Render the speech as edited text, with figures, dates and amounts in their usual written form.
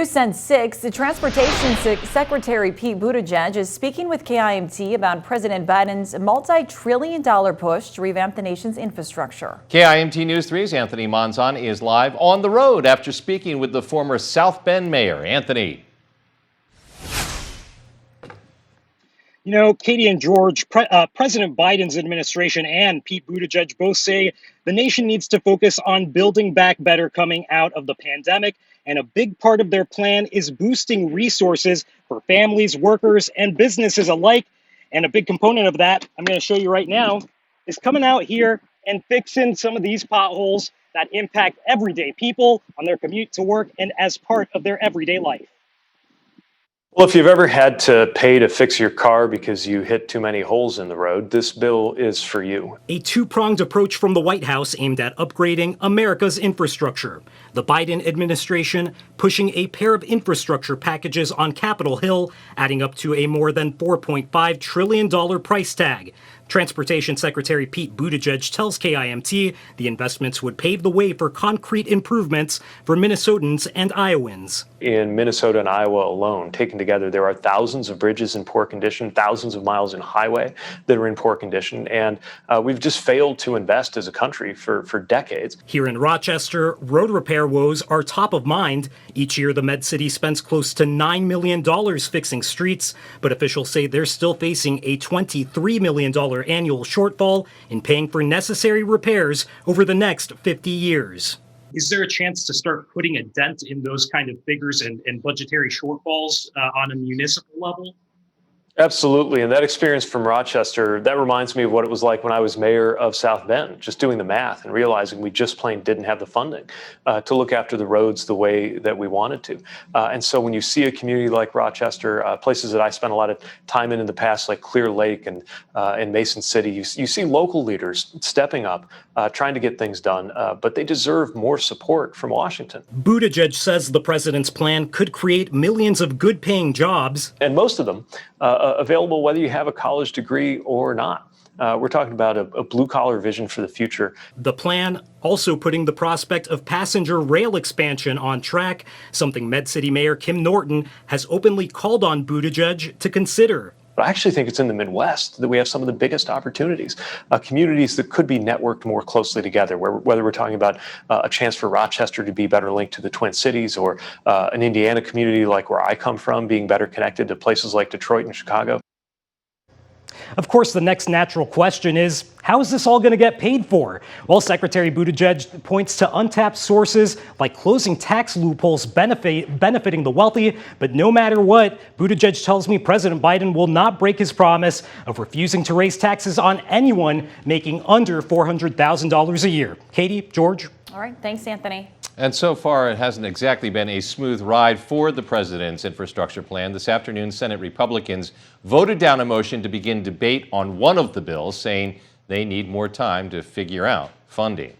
News Sense 6, the Transportation Secretary Pete Buttigieg is speaking with KIMT about President Biden's multi-trillion-dollar push to revamp the nation's infrastructure. KIMT News 3's Anthony Monzon is live on the road after speaking with the former South Bend mayor. Anthony. You know, Katie and George, President Biden's administration and Pete Buttigieg both say the nation needs to focus on building back better coming out of the pandemic. And a big part of their plan is boosting resources for families, workers, and businesses alike. And a big component of that, I'm going to show you right now, is coming out here and fixing some of these potholes that impact everyday people on their commute to work and as part of their everyday life. Well, if you've ever had to pay to fix your car because you hit too many holes in the road, this bill is for you. A two-pronged approach from the White House aimed at upgrading America's infrastructure. The Biden administration pushing a pair of infrastructure packages on Capitol Hill, adding up to a more than $4.5 trillion price tag. Transportation Secretary Pete Buttigieg tells KIMT the investments would pave the way for concrete improvements for Minnesotans and Iowans. In Minnesota and Iowa alone, taken together, there are thousands of bridges in poor condition, thousands of miles in highway that are in poor condition, and we've just failed to invest as a country for decades. Here in Rochester, road repair woes are top of mind. Each year, the Med City spends close to $9 million fixing streets, but officials say they're still facing a $23 million annual shortfall in paying for necessary repairs over the next 50 years. Is there a chance to start putting a dent in those kind of figures and budgetary shortfalls on a municipal level? Absolutely. And that experience from Rochester, that reminds me of what it was like when I was mayor of South Bend, just doing the math and realizing we just plain didn't have the funding to look after the roads the way that we wanted to. And so when you see a community like Rochester, places that I spent a lot of time in the past, like Clear Lake and Mason City, you see local leaders stepping up, trying to get things done, but they deserve more support from Washington. Buttigieg says the president's plan could create millions of good-paying jobs. And most of them available whether you have a college degree or not. We're talking about a blue-collar vision for the future. The plan also putting the prospect of passenger rail expansion on track, something Med City Mayor Kim Norton has openly called on Buttigieg to consider. But I actually think it's in the Midwest that we have some of the biggest opportunities, communities that could be networked more closely together, whether we're talking about a chance for Rochester to be better linked to the Twin Cities, or an Indiana community like where I come from being better connected to places like Detroit and Chicago. Of course, the next natural question is, how is this all going to get paid for? Well, Secretary Buttigieg points to untapped sources like closing tax loopholes benefiting the wealthy. But no matter what, Buttigieg tells me President Biden will not break his promise of refusing to raise taxes on anyone making under $400,000 a year. Katie, George. All right. Thanks, Anthony. And so far, it hasn't exactly been a smooth ride for the president's infrastructure plan. This afternoon, Senate Republicans voted down a motion to begin debate on one of the bills, saying they need more time to figure out funding.